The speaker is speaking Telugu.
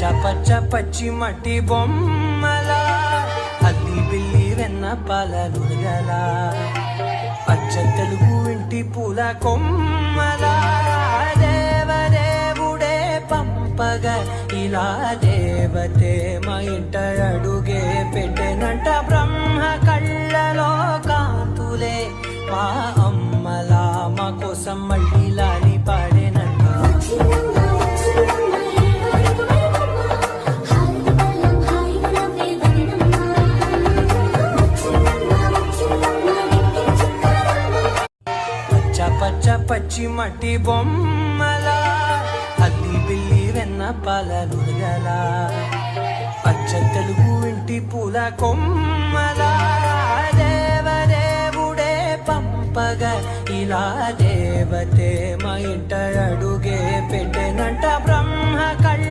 పచ్చ పచ్చ పచ్చి మట్టి బొమ్మల అల్లి బిల్లి వెన్న పాల నురగల పచ్చ తెలుగు ఇంటి పూల కొమ్మల దేవదేవుడే పంపగా ఇలా దేవతే మా ఇంట అడుగే పెట్టెనంట బ్రహ్మ కళ్ళలో కాంతులే మా అమ్మలా మా కోసం మళ్ళీ లాలి పాడేనంట. పచ్చ పచ్చి మట్టి బొమ్మల అల్లి బిల్లి వెన్న పాల నురగల పచ్చ తెలుగు ఇంటి పూల కొమ్మల దేవదేవుడే పంపగా ఇలా దేవతే మా ఇంట అడుగే పెట్టెనంట బ్రహ్మ కళ్ళ